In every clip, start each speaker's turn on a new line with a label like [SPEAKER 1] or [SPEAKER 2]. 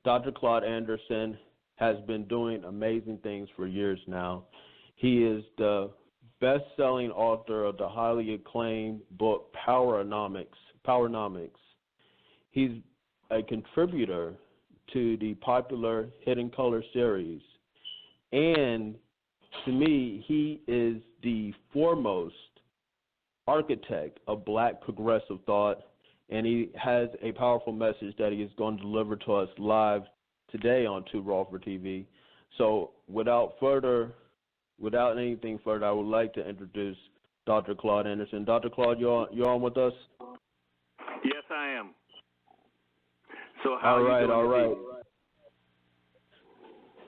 [SPEAKER 1] Dr. Claud Anderson has been doing amazing things for years now. He is the best-selling author of the highly acclaimed book POWERNOMICS. He's a contributor to the popular Hidden Color series. And to me, he is the foremost architect of black progressive thought, and he has a powerful message that he is going to deliver to us live today on 2RAW4TV. So without anything further, I would like to introduce Dr. Claud Anderson. Dr. Claud, you're on with us?
[SPEAKER 2] Yes, I am. So how are you doing?
[SPEAKER 1] All right.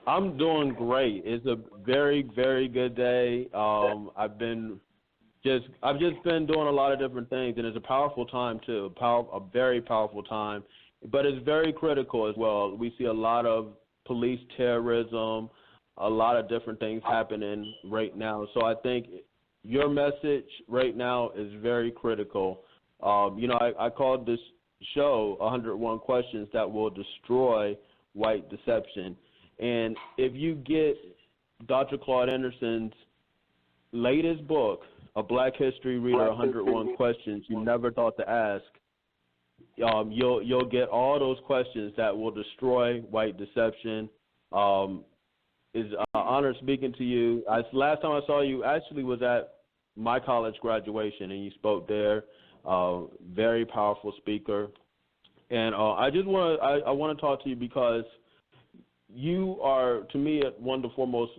[SPEAKER 1] I'm doing great. It's a very, very good day. I've just been doing a lot of different things, and it's a powerful time too. A very powerful time, but it's very critical as well. We see a lot of police terrorism, a lot of different things happening right now. So I think your message right now is very critical. I called this show 101 Questions That Will Destroy White Deception. And if you get Dr. Claud Anderson's latest book, A Black History Reader, 101 Questions You Never Thought to Ask, you'll get all those questions that will destroy white deception. It's an honor speaking to you. Last time I saw you actually was at my college graduation, and you spoke there. Very powerful speaker. And I want to talk to you because you are, to me, one of the foremost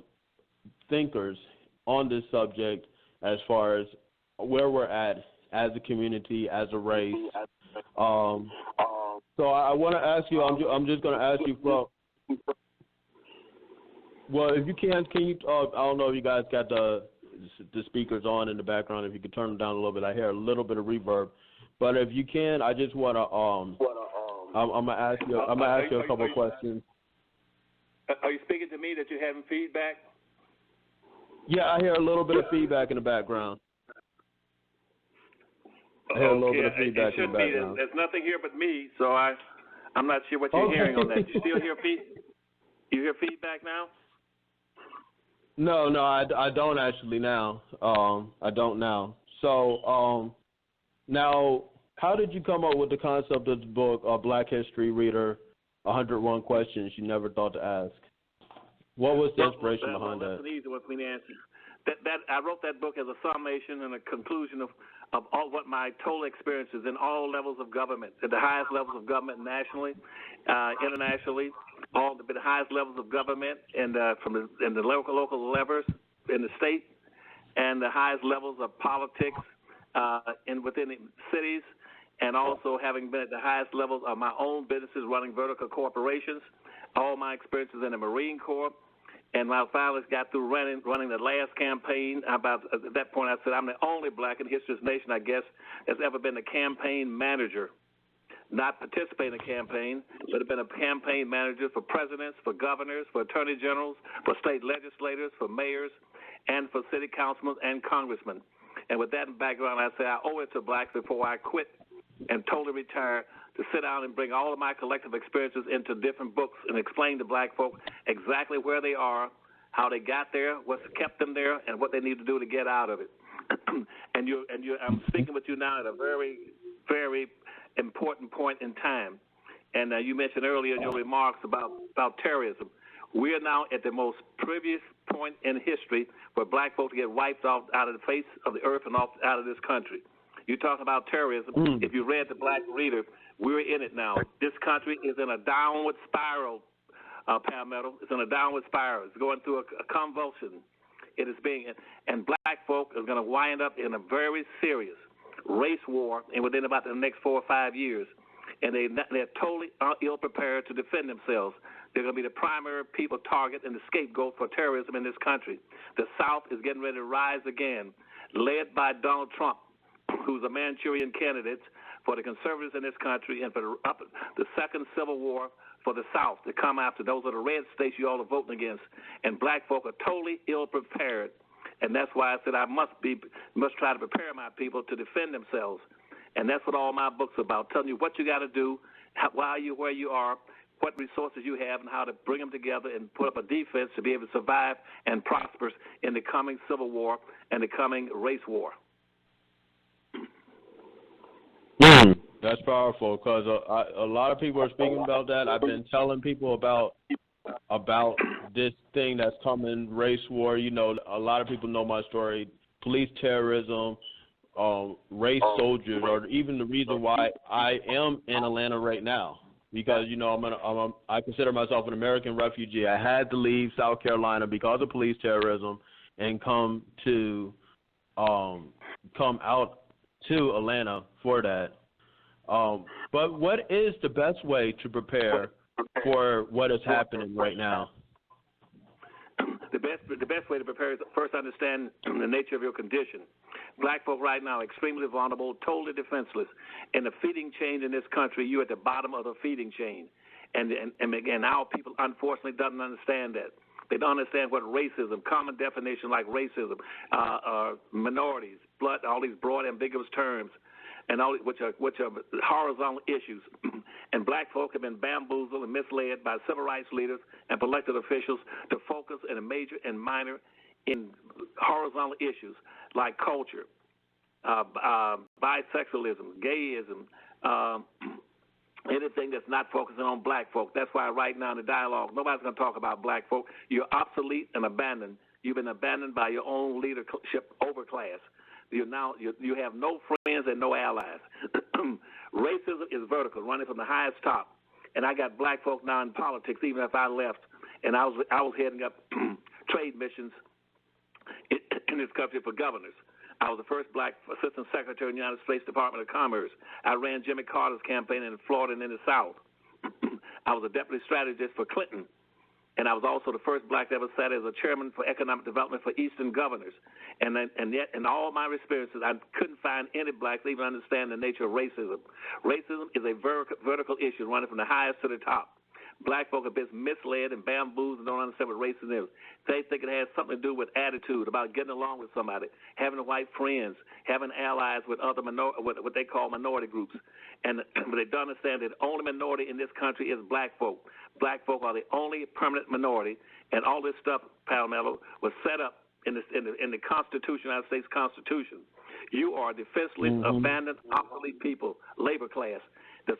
[SPEAKER 1] thinkers on this subject as far as where we're at as a community, as a race. So I want to ask you, I'm just going to ask you, well, if you can you, I don't know if you guys got the speakers on in the background. If you could turn them down a little bit, I hear a little bit of reverb. But if you can, I just want to, I'm going to ask you a couple of questions.
[SPEAKER 2] Are you speaking to me that you're having feedback?
[SPEAKER 1] Yeah, I hear a little bit of feedback in the background. I hear a little bit of feedback in the background.
[SPEAKER 2] There's nothing here but me, so I'm not sure what you're hearing on that. You still hear You hear feedback now?
[SPEAKER 1] No, I don't actually now. I don't now. So now, how did you come up with the concept of the book, Black History Reader, 101 Questions You Never Thought to Ask? What was the inspiration behind that?
[SPEAKER 2] That's an easy one for me to answer. I wrote that book as a summation and a conclusion of all what my total experiences in all levels of government, at the highest levels of government nationally, internationally, all the highest levels of government, and in the local levers in the state, and the highest levels of politics within the cities, and also having been at the highest levels of my own businesses running vertical corporations, all my experiences in the Marine Corps. And when I finally got through running the last campaign, at that point I said, I'm the only black in history of this nation, I guess, that's ever been a campaign manager. Not participating in a campaign, but have been a campaign manager for presidents, for governors, for attorney generals, for state legislators, for mayors, and for city councilmen and congressmen. And with that in background, I said I owe it to blacks before I quit and totally retire to sit down and bring all of my collective experiences into different books and explain to black folk exactly where they are, how they got there, what's kept them there, and what they need to do to get out of it. I'm speaking with you now at a very, very important point in time. And you mentioned earlier in your remarks about terrorism. We are now at the most previous point in history where black folks get wiped off out of the face of the earth and out of this country. You talk about terrorism. If you read the Black Reader, we're in it now. This country is in a downward spiral, Palmetto. It's in a downward spiral. It's going through a convulsion. It is and black folk are going to wind up in a very serious race war within about the next 4 or 5 years. And they're totally ill-prepared to defend themselves. They're going to be the primary people target and the scapegoat for terrorism in this country. The South is getting ready to rise again, led by Donald Trump, who's a Manchurian candidate for the conservatives in this country and for the second civil war for the South to come after. Those are the red states you all are voting against. And black folk are totally ill-prepared. And that's why I said I must try to prepare my people to defend themselves. And that's what all my books are about, telling you what you got to do, why you where you are, what resources you have and how to bring them together and put up a defense to be able to survive and prosper in the coming civil war and the coming race war.
[SPEAKER 1] That's powerful because a lot of people are speaking about that. I've been telling people about this thing that's coming, race war. You know, a lot of people know my story. Police terrorism, race soldiers, or even the reason why I am in Atlanta right now. Because, you know, I consider myself an American refugee. I had to leave South Carolina because of police terrorism and come out to Atlanta for that. But what is the best way to prepare for what is happening right now?
[SPEAKER 2] The best way to prepare is first understand the nature of your condition. Black folk right now are extremely vulnerable, totally defenseless. In the feeding chain in this country, you're at the bottom of the feeding chain. And again, our people unfortunately doesn't understand that. They don't understand what racism, common definition like racism, minorities, blood, all these broad, ambiguous terms, and all which are horizontal issues. And black folk have been bamboozled and misled by civil rights leaders and elected officials to focus in a major and minor in horizontal issues like culture, bisexualism, gayism, anything that's not focusing on black folk. That's why right now in the dialogue, nobody's going to talk about black folk. You're obsolete and abandoned. You've been abandoned by your own leadership overclass. You have no friends and no allies. Racism is vertical, running from the highest top. And I got black folk now in politics, even if I left, and I was heading up trade missions in this country for governors. I was the first black assistant secretary in the United States Department of Commerce. I ran Jimmy Carter's campaign in Florida and in the South. I was a deputy strategist for Clinton. And I was also the first black that ever sat as a chairman for economic development for Eastern governors. And yet, in all my experiences, I couldn't find any blacks that even understand the nature of racism. Racism is a vertical issue running from the highest to the top. Black folk have been misled and bamboozled and don't understand what racism is. They think it has something to do with attitude, about getting along with somebody, having white friends, having allies with other what they call minority groups. But they don't understand that the only minority in this country is black folk. Black folk are the only permanent minority, and all this stuff, Palmetto, was set up in the Constitution, United States Constitution. You are defenseless, abandoned, obsolete people, labor class.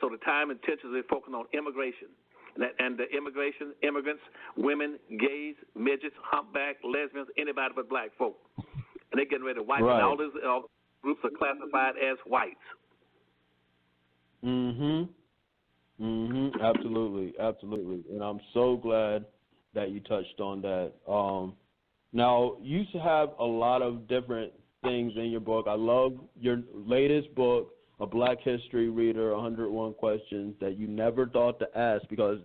[SPEAKER 2] So the time and attention is focusing on immigration. And the immigrants, women, gays, midgets, humpback, lesbians, anybody but black folk. And they're getting ready to wipe it. All these groups are classified as whites.
[SPEAKER 1] Absolutely. And I'm so glad that you touched on that. Now, you have a lot of different things in your book. I love your latest book, A Black History Reader, 101 Questions That You Never Thought to Ask, because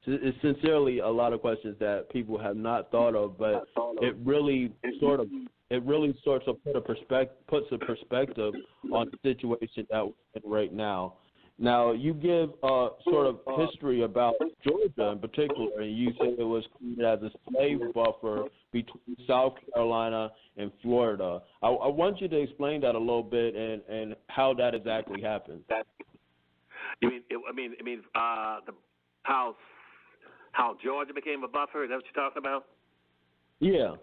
[SPEAKER 1] it's sincerely a lot of questions that people have not thought of, but it really sort of puts a perspective on the situation that we're in right now. Now, you give sort of history about Georgia in particular, and you say it was created as a slave buffer between South Carolina and Florida. I want you to explain that a little bit and how that exactly happened.
[SPEAKER 2] How Georgia became a buffer? Is that what you're talking about?
[SPEAKER 1] Yeah.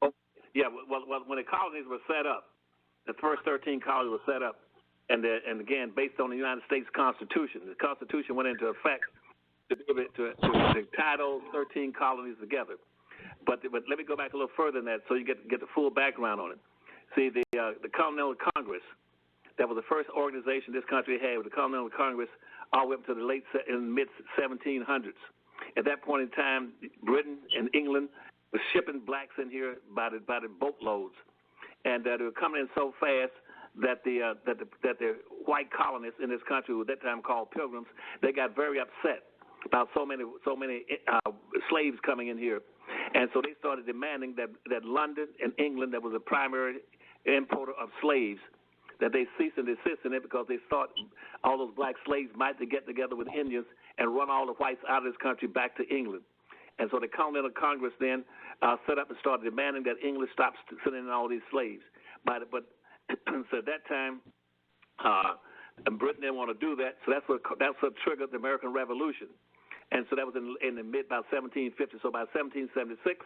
[SPEAKER 2] Oh, yeah. Well, when the colonies were set up, the first 13 colonies were set up. And again, based on the United States Constitution. The Constitution went into effect to tie those 13 colonies together. But let me go back a little further than that so you get the full background on it. See, the Continental Congress, that was the first organization this country had, with the Continental Congress all the way up to the mid-1700s. At that point in time, Britain and England were shipping blacks in here by the boatloads. And they were coming in so fast that the white colonists in this country, at that time called Pilgrims, they got very upset about so many slaves coming in here, and so they started demanding that London and England, that was the primary importer of slaves, that they cease and desist in it because they thought all those black slaves might get together with Indians and run all the whites out of this country back to England. And so the Continental Congress then set up and started demanding that England stop sending in all these slaves. But so at that time, Britain didn't want to do that, so that's what triggered the American Revolution. And so that was in the mid about 1750. So by 1776,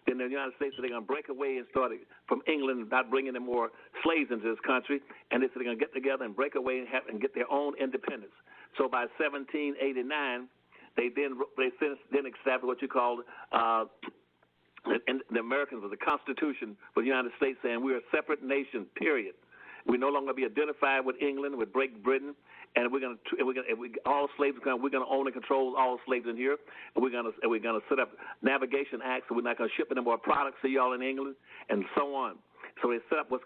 [SPEAKER 2] then the United States said they're going to break away and start from England, not bringing in more slaves into this country. And they said they're going to get together and break away and get their own independence. So by 1789, they then established what you call the Americans with the Constitution for the United States, saying we're a separate nation, period. We no longer be identified with England, with Great Britain, and all slaves. We're going to own and control all slaves in here, and we're going to set up navigation acts. So we're not going to ship any more products to y'all in England, and so on. So they set up what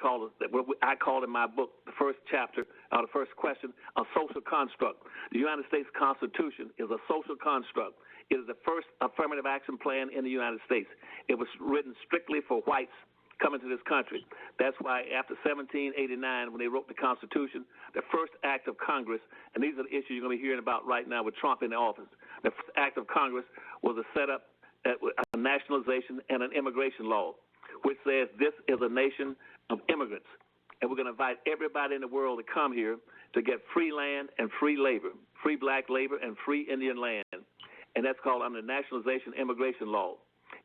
[SPEAKER 2] I call in my book, the first chapter, the first question, a social construct. The United States Constitution is a social construct. It is the first affirmative action plan in the United States. It was written strictly for whites coming to this country. That's why after 1789, when they wrote the Constitution, the first act of Congress, and these are the issues you're going to be hearing about right now with Trump in the office, the first act of Congress was to set up a nationalization and an immigration law, which says this is a nation of immigrants, and we're going to invite everybody in the world to come here to get free land and free labor, free black labor and free Indian land. And that's called under nationalization immigration law.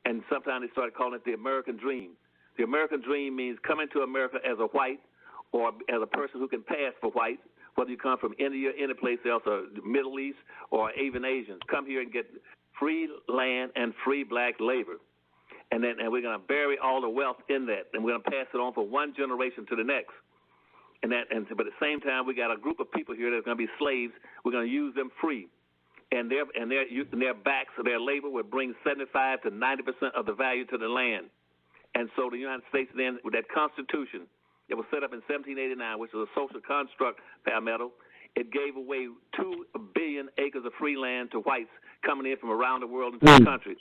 [SPEAKER 2] And sometimes they started calling it the American dream. The American dream means coming to America as a white or as a person who can pass for white, whether you come from India, any place else, or the Middle East, or even Asians. Come here and get free land and free black labor. And we're going to bury all the wealth in that, and we're going to pass it on from one generation to the next. But at the same time, we got a group of people here that are going to be slaves. We're going to use them free. And their backs, their labor would bring 75 to 90% of the value to the land. And so the United States then, with that Constitution, it was set up in 1789, which was a social construct, Palmetto. It gave away 2 billion acres of free land to whites coming in from around the world into the country.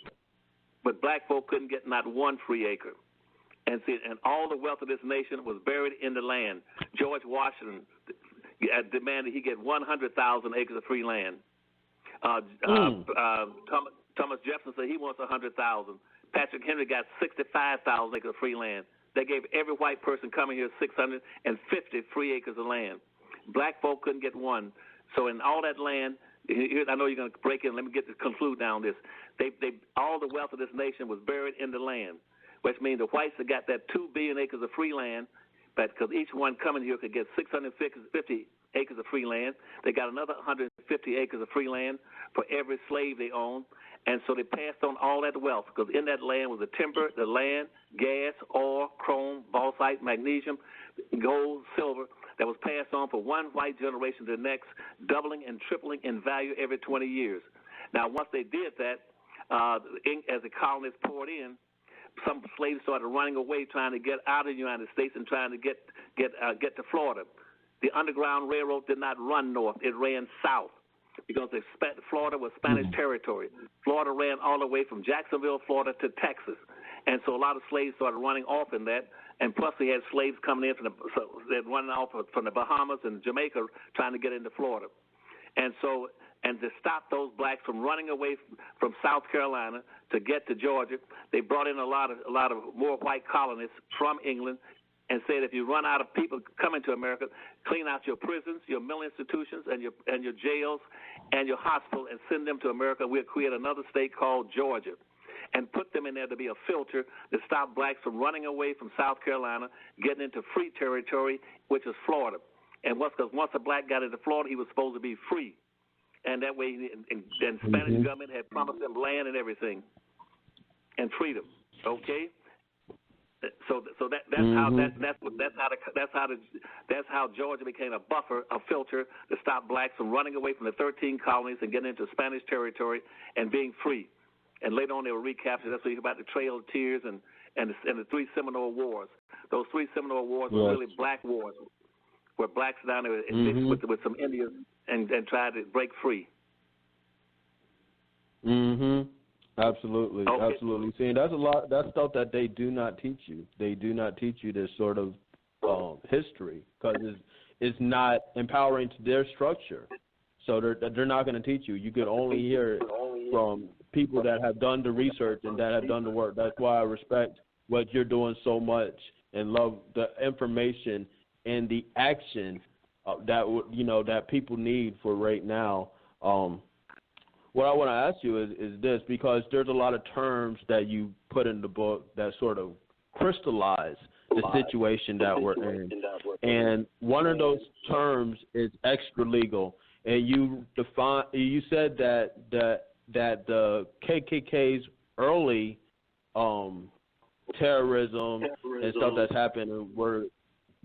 [SPEAKER 2] But black folk couldn't get not one free acre. And all the wealth of this nation was buried in the land. George Washington demanded he get 100,000 acres of free land. Thomas Jefferson said he wants 100,000. Patrick Henry got 65,000 acres of free land. They gave every white person coming here 650 free acres of land. Black folk couldn't get one. So in all that land, I know you're going to break in. Let me conclude down this. All the wealth of this nation was buried in the land, which means the whites that got that 2 billion acres of free land, but because each one coming here could get 650 acres of free land. They got another 150 acres of free land for every slave they owned. And so they passed on all that wealth, because in that land was the timber, the land, gas, oil, chrome, bauxite, magnesium, gold, silver, that was passed on from one white generation to the next, doubling and tripling in value every 20 years. Now, once they did that, as the colonists poured in, some slaves started running away, trying to get out of the United States and trying to get to Florida. The Underground Railroad did not run north; it ran south, because Florida was Spanish territory. Florida ran all the way from Jacksonville, Florida, to Texas, and so a lot of slaves started running off in that. And plus, we had slaves coming in they're running off from the Bahamas and Jamaica, trying to get into Florida, and to stop those blacks from running away from South Carolina to get to Georgia, they brought in a lot of more white colonists from England, and said, if you run out of people coming to America, clean out your prisons, your mental institutions, and your jails, and your hospital, and send them to America. We'll create another state called Georgia, and put them in there to be a filter to stop blacks from running away from South Carolina, getting into free territory, which is Florida. And because once a black got into Florida, he was supposed to be free. And that way, and Spanish government had promised them land and everything, and freedom. Okay. So that's how Georgia became a buffer, a filter to stop blacks from running away from the 13 colonies and getting into Spanish territory and being free. And later on, they were recaptured. That's what you hear about the Trail of Tears and the 3 Seminole Wars. Those 3 Seminole Wars were really black wars, where blacks down there mixed with some Indians and tried to break free.
[SPEAKER 1] Absolutely,
[SPEAKER 2] okay.
[SPEAKER 1] Absolutely. See, that's a lot. That's stuff that they do not teach you. They do not teach you this sort of history, because it's not empowering to their structure. So they're not going to teach you. You can only hear it from people that have done the research and that have done the work. That's why I respect what you're doing so much and love the information and the action that people need for right now. what I want to ask you is this, because there's a lot of terms that you put in the book that sort of crystallize the situation that we're in. And one of those terms is extra-legal. And you said that the KKK's early terrorism and stuff that's happened were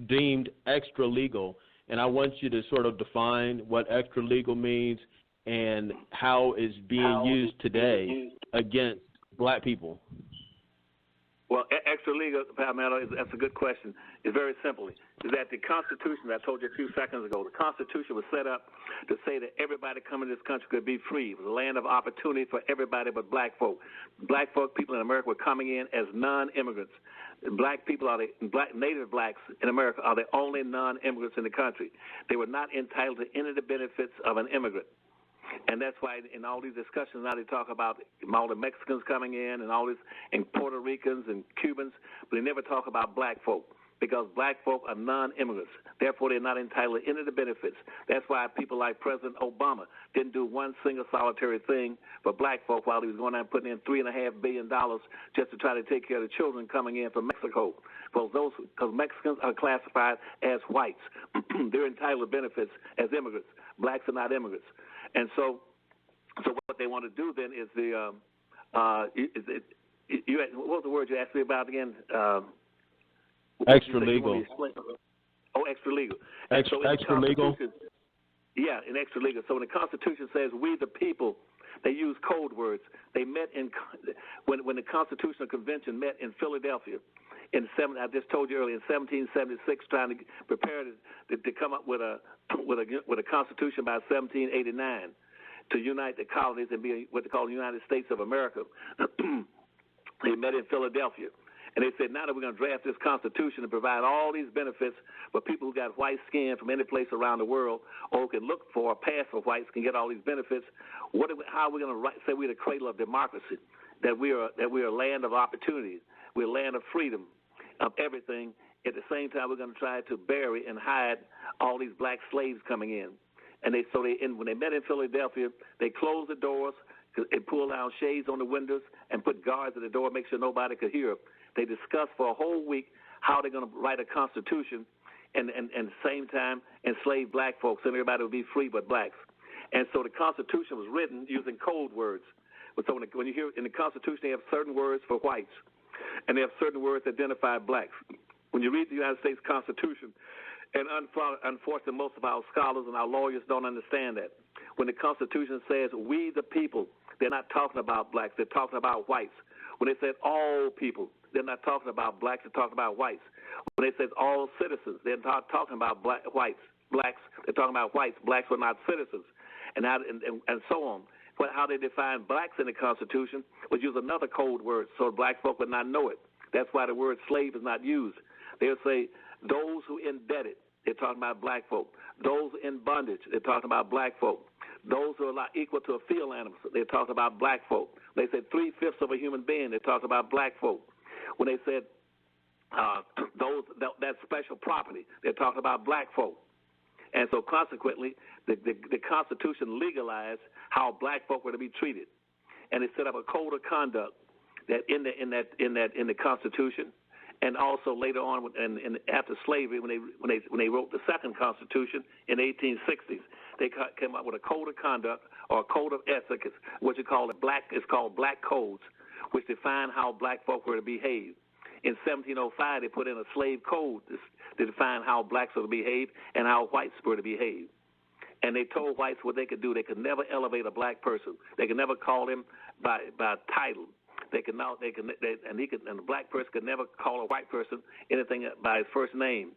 [SPEAKER 1] deemed extra-legal. And I want you to sort of define what extra-legal means and how it's being used today against black people.
[SPEAKER 2] Well, extra-legal, Palmetto, that's a good question. It's very simple. Is that the Constitution, that I told you a few seconds ago, the Constitution was set up to say that everybody coming to this country could be free. It was a land of opportunity for everybody but black folk. Black folk, people in America, were coming in as non-immigrants. Black people native blacks in America are the only non-immigrants in the country. They were not entitled to any of the benefits of an immigrant. And that's why in all these discussions now they talk about all the Mexicans coming in and all this, and Puerto Ricans and Cubans, but they never talk about black folk, because black folk are non-immigrants. Therefore, they're not entitled to any of the benefits. That's why people like President Obama didn't do one single solitary thing for black folk while he was going out and putting in $3.5 billion just to try to take care of the children coming in from Mexico. Because Mexicans are classified as whites. They're entitled to benefits as immigrants. Blacks are not immigrants. And so what they want to do then is what was the word you asked me about again?
[SPEAKER 1] Extra-legal.
[SPEAKER 2] Oh, extra-legal.
[SPEAKER 1] Extra-legal?
[SPEAKER 2] Yeah, in extra-legal. So when the Constitution says we the people, they use code words. They met when the Constitutional Convention met in Philadelphia. I just told you earlier, in 1776, trying to prepare to come up with a constitution by 1789 to unite the colonies and be what they call the United States of America. They met in Philadelphia, and they said, now that we're going to draft this constitution and provide all these benefits for people who got white skin from any place around the world, or who can look for a pass for whites can get all these benefits, how are we going to say we're the cradle of democracy, that we are a land of opportunity, we're a land of freedom, of everything. At the same time, we're going to try to bury and hide all these black slaves coming in. And when they met in Philadelphia, they closed the doors and pulled down shades on the windows and put guards at the door, make sure nobody could hear. They discussed for a whole week how they're going to write a constitution and at the same time enslave black folks, and everybody would be free but blacks. And so the Constitution was written using code words. So when you hear in the Constitution, they have certain words for whites, and they have certain words that identify blacks. When you read the United States Constitution, and unfortunately most of our scholars and our lawyers don't understand that. When the Constitution says we the people, they're not talking about blacks, they're talking about whites. When they said all people, they're not talking about blacks, they're talking about whites. When they said all citizens, they're not talking about blacks, they're talking about whites. Blacks were not citizens, and so on. But how they define blacks in the Constitution was use another code word so black folk would not know it. That's why the word slave is not used. They'll say those who indebted, they're talking about black folk. Those in bondage, they're talking about black folk. Those who are equal to a field animal, they're talking about black folk. They said 3/5 of a human being, they're talking about black folk. When they said that special property, they're talking about black folk. And so consequently, the Constitution legalized how black folk were to be treated, and it set up a code of conduct that in the Constitution, and also later on, and after slavery, when they wrote the second Constitution in the 1860s, they came up with a code of conduct or a code of ethics, which is called black codes, which define how black folk were to behave. In 1705, they put in a slave code to define how blacks were to behave and how whites were to behave. And they told whites what they could do. They could never elevate a black person. They could never call him by title. And a black person could never call a white person anything by his first name.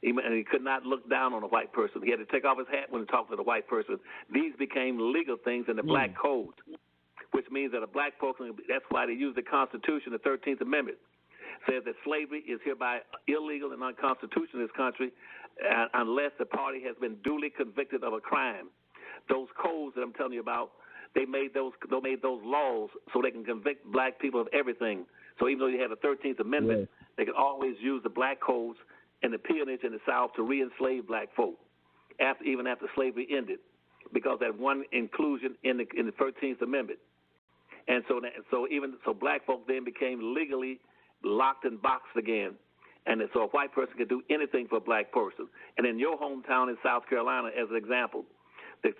[SPEAKER 2] And he could not look down on a white person. He had to take off his hat when he talked to the white person. These became legal things in the black code, which means that a black person, that's why they use the Constitution, the 13th Amendment, says that slavery is hereby illegal and unconstitutional in this country unless the party has been duly convicted of a crime. Those codes that I'm telling you about, they made those laws so they can convict black people of everything. So even though you have the 13th Amendment, they can always use the black codes and the peonage in the South to re-enslave black folk, even after slavery ended. because that one inclusion in the 13th Amendment. And so black folk then became legally locked and boxed again. And so a white person could do anything for a black person. And in your hometown in South Carolina, as an example, the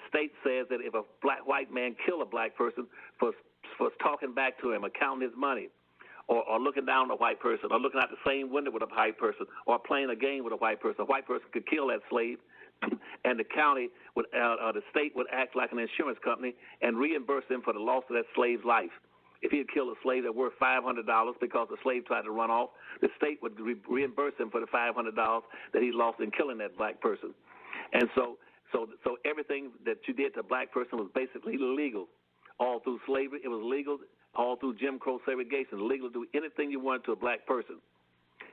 [SPEAKER 2] state says that if a white man kill a black person for talking back to him or counting his money, or looking down on a white person, or looking out the same window with a white person, or playing a game with a white person could kill that slave, and the county would, the state would act like an insurance company and reimburse them for the loss of that slave's life. If he had killed a slave that worth $500 because the slave tried to run off, the state would reimburse him for the $500 that he lost in killing that black person. And so everything that you did to a black person was basically legal. All through slavery, it was legal. All through Jim Crow segregation, legal to do anything you wanted to a black person.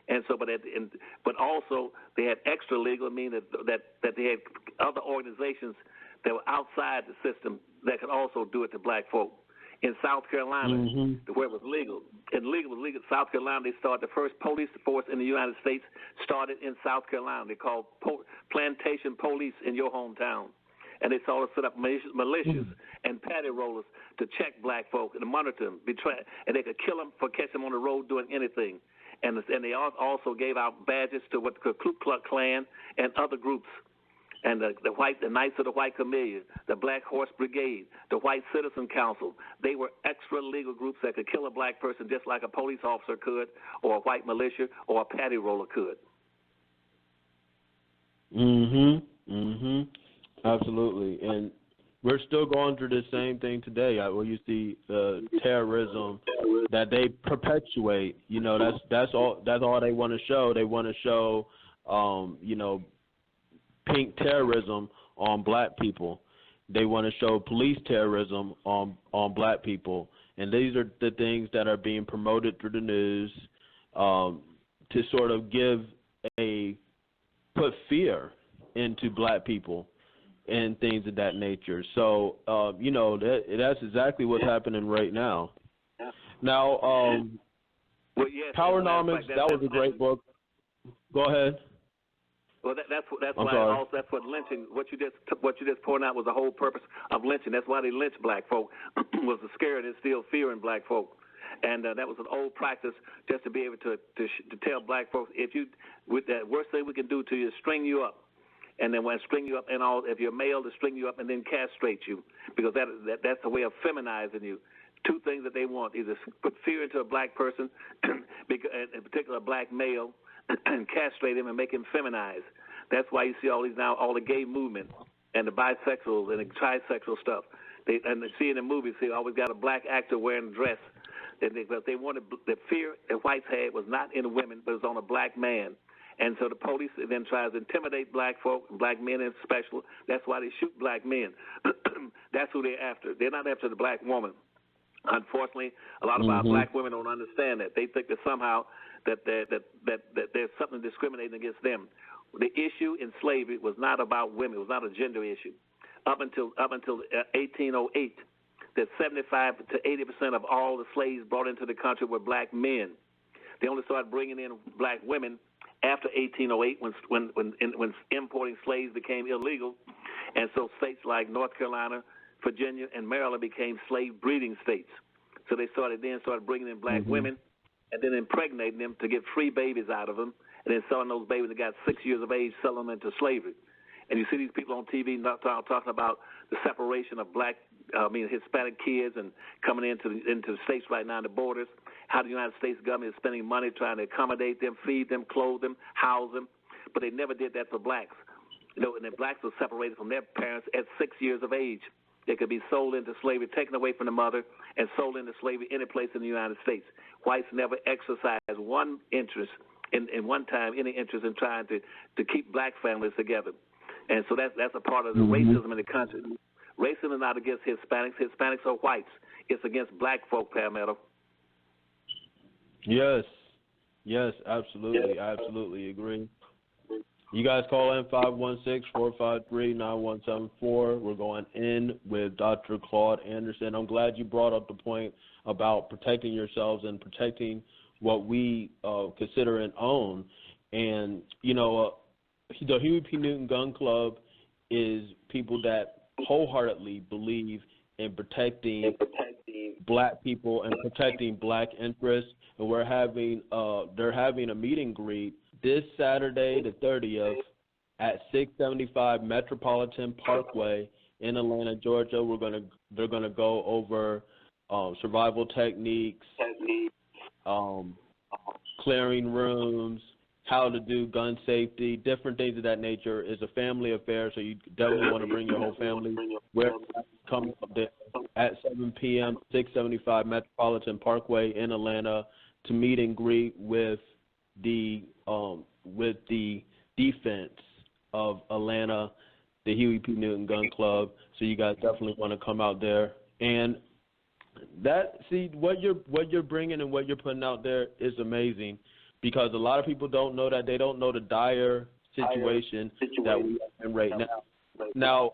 [SPEAKER 2] And so, but also they had extra legal, meaning that they had other organizations that were outside the system that could also do it to black folk. In South Carolina, where it was legal, South Carolina, they started the first police force in the United States. Started in South Carolina. They called plantation police in your hometown. And they sort of set up militias and paddy rollers to check black folk and to monitor them, and they could kill them for catching them on the road doing anything. And they also gave out badges to what the Ku Klux Klan and other groups, and the Knights of the White Camellia, the Black Horse Brigade, the White Citizen Council. They were extra legal groups that could kill a black person just like a police officer could, or a white militia, or a paddy roller could.
[SPEAKER 1] Absolutely, and we're still going through the same thing today. Where you see terrorism that they perpetuate. You know, that's all they want to show. They want to show, pink terrorism on black people. They want to show police terrorism on black people, and these are the things that are being promoted through the news to sort of put fear into black people and things of that nature. So, that's exactly what's happening right now. Now, POWERNOMICS, that was a great book. Go ahead.
[SPEAKER 2] Well, that's what lynching. What you just pointed out was the whole purpose of lynching. That's why they lynch black folk, was to scare and instill fear in black folk. And that was an old practice, just to be able to tell black folks, with that worst thing we can do to you is string you up. And then when I string you up, and if you're male, to string you up and then castrate you, because that's a way of feminizing you. Two things that they want: either put fear into a black person, in particular a black male, and castrate him and make him feminized. That's why you see all the gay movement and the bisexuals and the trisexual stuff. They see in the movies, they always got a black actor wearing a dress. They wanted the fear that whites had was not in women, but it was on a black man. And so the police then tries to intimidate black folk, black men in special. That's why they shoot black men. That's who they're after. They're not after the black woman. Unfortunately, a lot of our black women don't understand that. They think that somehow that there's something discriminating against them. The issue in slavery was not about women. It was not a gender issue. Up until 1808, that 75 to 80% of all the slaves brought into the country were black men. They only started bringing in black women after 1808, when importing slaves became illegal, and so states like North Carolina, Virginia, and Maryland became slave breeding states. So they started bringing in black women, and then impregnating them to get free babies out of them, and then selling those babies that got 6 years of age, selling them into slavery. And you see these people on TV talking about the separation of Hispanic kids and coming into the states right now in the borders, how the United States government is spending money trying to accommodate them, feed them, clothe them, house them. But they never did that for blacks. And the blacks were separated from their parents at 6 years of age. They could be sold into slavery, taken away from the mother, and sold into slavery any place in the United States. Whites never exercised any interest in trying to keep black families together. And so that's a part of the racism in the country. Racism is not against Hispanics. Hispanics are whites. It's against black folk, Palmetto.
[SPEAKER 1] Yes, absolutely. I absolutely agree. You guys call in 516-453-9174. We're going in with Dr. Claud Anderson. I'm glad you brought up the point about protecting yourselves and protecting what we consider and own. And, the Huey P. Newton Gun Club is people that wholeheartedly believe in protecting black people and protecting black interests. And they're having a meet and greet this Saturday, the 30th, at 675 Metropolitan Parkway in Atlanta, Georgia. They're gonna go over survival techniques, clearing rooms, how to do gun safety, different things of that nature. It's a family affair, so you definitely want to bring your whole family. We're coming up there at 7 p.m., 675 Metropolitan Parkway in Atlanta to meet and greet with the defense of Atlanta, the Huey P. Newton Gun Club. So you guys definitely want to come out there. And what you're bringing and what you're putting out there is amazing, because a lot of people don't know that. They don't know the dire situation that we are in right now. Now,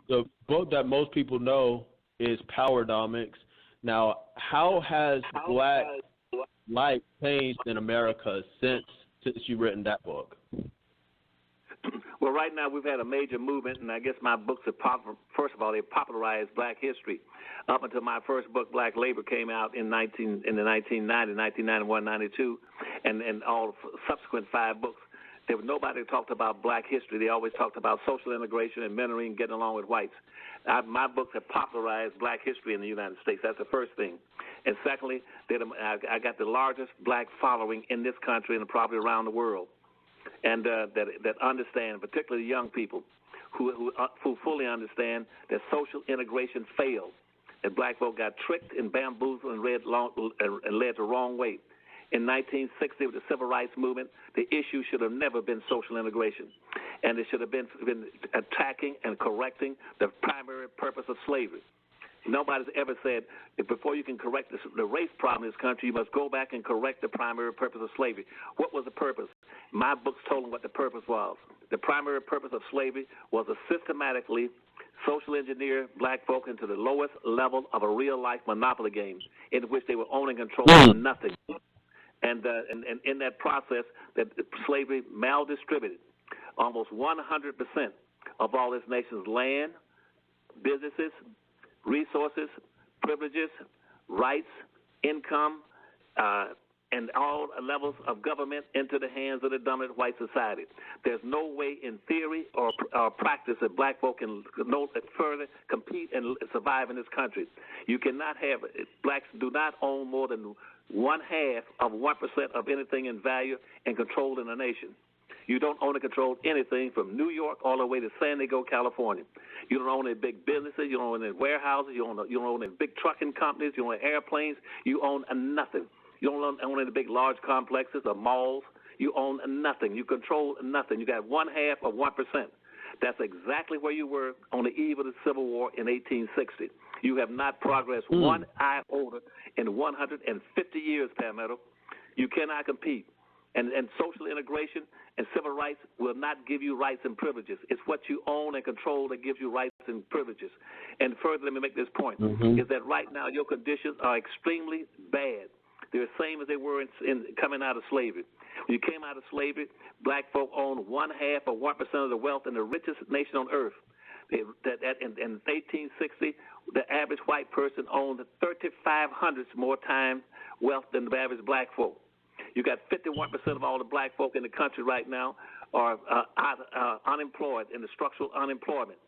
[SPEAKER 1] the book that most people know is POWERNOMICS. Now, how has black life changed in America since you've written that book?
[SPEAKER 2] Well, right now we've had a major movement, and I guess my books have first of all, they popularized black history. Up until my first book, Black Labor, came out in the 1990, 1991, 92, and all subsequent 5 books, there was nobody who talked about black history. They always talked about social integration and mentoring, getting along with whites. My books have popularized black history in the United States. That's the first thing. And secondly, I got the largest black following in this country and probably around the world. And that understand, particularly young people, who fully understand that social integration failed, that black folk got tricked and bamboozled and led the wrong way. In 1960, with the Civil Rights Movement, the issue should have never been social integration, and it should have been attacking and correcting the primary purpose of slavery. Nobody's ever said that before you can correct the race problem in this country, you must go back and correct the primary purpose of slavery. What was the purpose? My books told them what the purpose was. The primary purpose of slavery was to systematically social engineer black folk into the lowest level of a real-life monopoly game in which they were owning control of nothing. And in that process, that slavery maldistributed almost 100% of all this nation's land, businesses, resources, privileges, rights, income, and all levels of government into the hands of the dominant white society. There's no way in theory or practice that black folk can further compete and survive in this country. You cannot have – blacks do not own more than 1/2 of 1% of anything in value and control in the nation. You don't own and control anything from New York all the way to San Diego, California. You don't own any big businesses. You don't own any warehouses. You don't own any big trucking companies. You don't own airplanes. You own nothing. You don't own any big large complexes or malls. You own nothing. You control nothing. You got 1/2 of 1%. That's exactly where you were on the eve of the Civil War in 1860. You have not progressed one iota in 150 years, Palmetto. You cannot compete. And social integration and civil rights will not give you rights and privileges. It's what you own and control that gives you rights and privileges. And further, let me make this point, is that right now your conditions are extremely bad. They're the same as they were in coming out of slavery. When you came out of slavery, black folk owned 1/2 of 1% of the wealth in the richest nation on earth. In 1860, the average white person owned 3,500 more times wealth than the average black folk. You got 51% of all the black folk in the country right now are unemployed in the structural unemployment.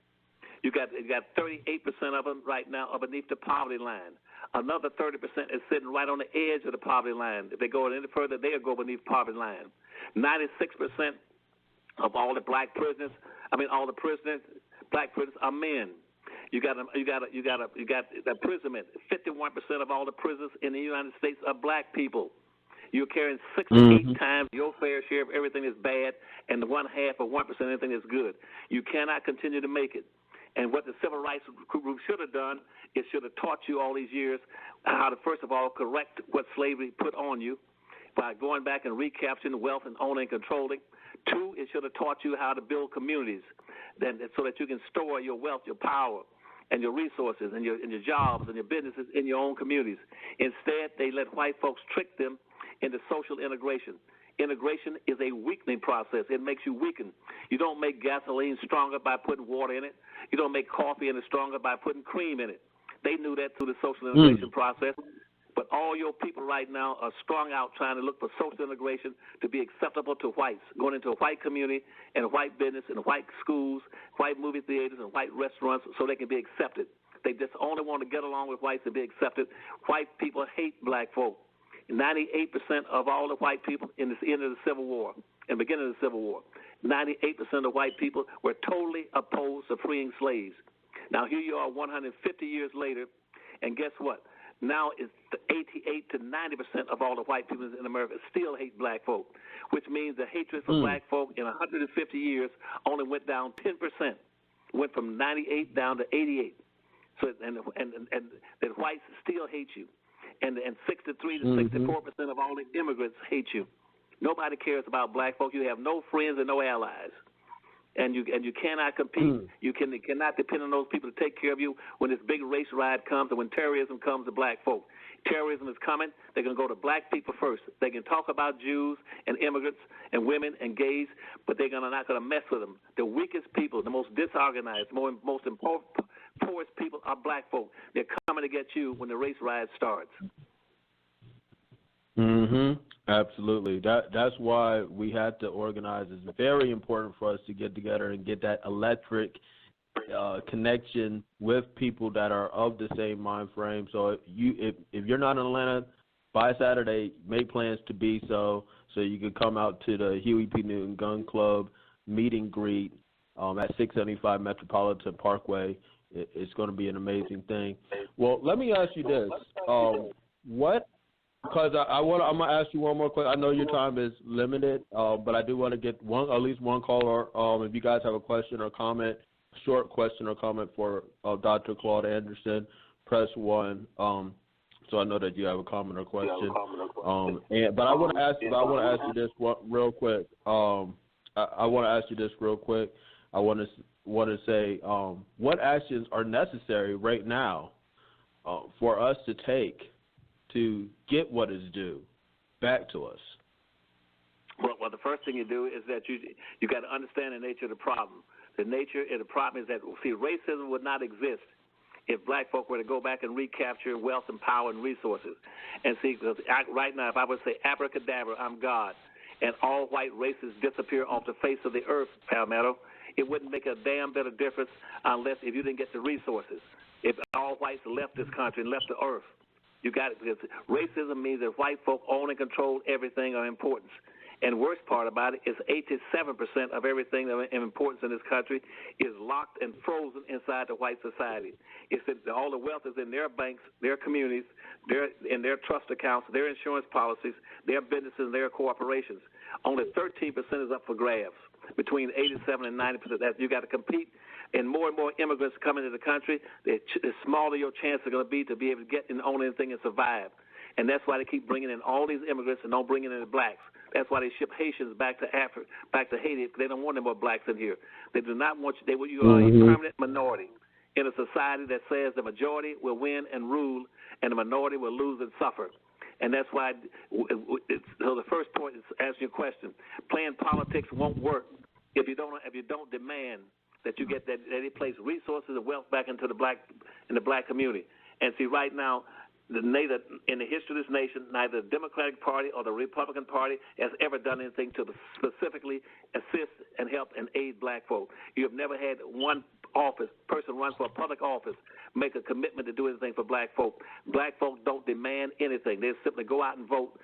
[SPEAKER 2] You got 38% of them right now are beneath the poverty line. Another 30% is sitting right on the edge of the poverty line. If they go any further, they'll go beneath poverty line. 96% of all the black prisoners, black prisoners are men. You got imprisonment. 51% of all the prisoners in the United States are black people. You're carrying 6 to 8 times your fair share of everything that's bad and the 1/2 of 1% of anything that's good. You cannot continue to make it. And what the civil rights group should have done is should have taught you all these years how to, first of all, correct what slavery put on you by going back and recapturing wealth and owning and controlling. 2, it should have taught you how to build communities so that you can store your wealth, your power, and your resources and your jobs and your businesses in your own communities. Instead, they let white folks trick them into social integration. Integration is a weakening process. It makes you weaken. You don't make gasoline stronger by putting water in it. You don't make coffee any stronger by putting cream in it. They knew that through the social integration process. But all your people right now are strung out trying to look for social integration to be acceptable to whites, going into a white community and white business and white schools, white movie theaters and white restaurants so they can be accepted. They just only want to get along with whites and be accepted. White people hate black folk. 98% of all the white people in the end of the Civil War, in the beginning of the Civil War, 98% of white people were totally opposed to freeing slaves. Now here you are 150 years later, and guess what? Now it's 88 to 90% of all the white people in America still hate black folk, which means the hatred for black folk in 150 years only went down 10%, went from 98 down to 88. So and that whites still hate you. And 63 to 64% of all the immigrants hate you. Nobody cares about black folk. You have no friends and no allies, and you cannot compete. You cannot depend on those people to take care of you when this big race riot comes and when terrorism comes to black folk. Terrorism is coming. They're going to go to black people first. They can talk about Jews and immigrants and women and gays, but they're not going to mess with them. The weakest people, the most disorganized, most important, poorest people are black folk. They're coming to get you when the race riot starts.
[SPEAKER 1] Absolutely. That's why we had to organize. It's very important for us to get together and get that electric connection with people that are of the same mind frame. So if you're not in Atlanta by Saturday, make plans to be so you can come out to the Huey P. Newton Gun Club meet and greet at 675 Metropolitan Parkway. It's going to be an amazing thing. Well, let me ask you this: Because I'm going to ask you one more question. I know your time is limited, but I do want to get at least one caller. If you guys have a question or comment, short question or comment for Dr. Claud Anderson, press 1. So I know that you have a comment or question. But I want to ask you this real quick. I want to ask you this real quick. I want to say what actions are necessary right now for us to take to get what is due back to us?
[SPEAKER 2] Well, the first thing you do is that you got to understand the nature of the problem. The nature of the problem is that, see, racism would not exist if black folk were to go back and recapture wealth and power and resources. And see, because right now, if I would say abracadabra, I'm God, and all white races disappear off the face of the earth, Palmetto, it wouldn't make a damn bit of difference if you didn't get the resources. If all whites left this country and left the earth. You got it, because racism means that white folk own and control everything of importance. And the worst part about it is 87% of everything of importance in this country is locked and frozen inside the white society. It's that all the wealth is in their banks, their communities, in their trust accounts, their insurance policies, their businesses, their corporations. Only 13% is up for grabs. Between 87 and 90%, that you got to compete. And more immigrants come into the country, the smaller your chance are going to be able to get and own anything and survive. And that's why they keep bringing in all these immigrants and don't bring in any blacks. That's why they ship Haitians back to Africa, back to Haiti, because they don't want any more blacks in here. They do not want you. You are a permanent minority in a society that says the majority will win and rule, and the minority will lose and suffer. And that's why. So the first point is answering your question. Playing politics won't work if you don't demand that you get that they place resources and wealth back into the black community. And see, right now, in the history of this nation, neither the Democratic Party or the Republican Party has ever done anything to specifically assist and help and aid black folk. You have never had one person run for a public office make a commitment to do anything for black folk. Black folk don't demand anything. They simply go out and vote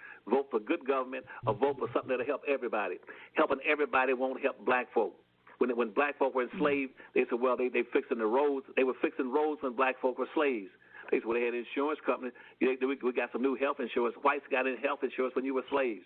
[SPEAKER 2] for good government or vote for something that'll help everybody. Helping everybody won't help black folk. When black folk were enslaved, they said, well, they fixing the roads. They were fixing roads when black folk were slaves. They said, well, they had an insurance company. We got some new health insurance. Whites got in health insurance when you were slaves.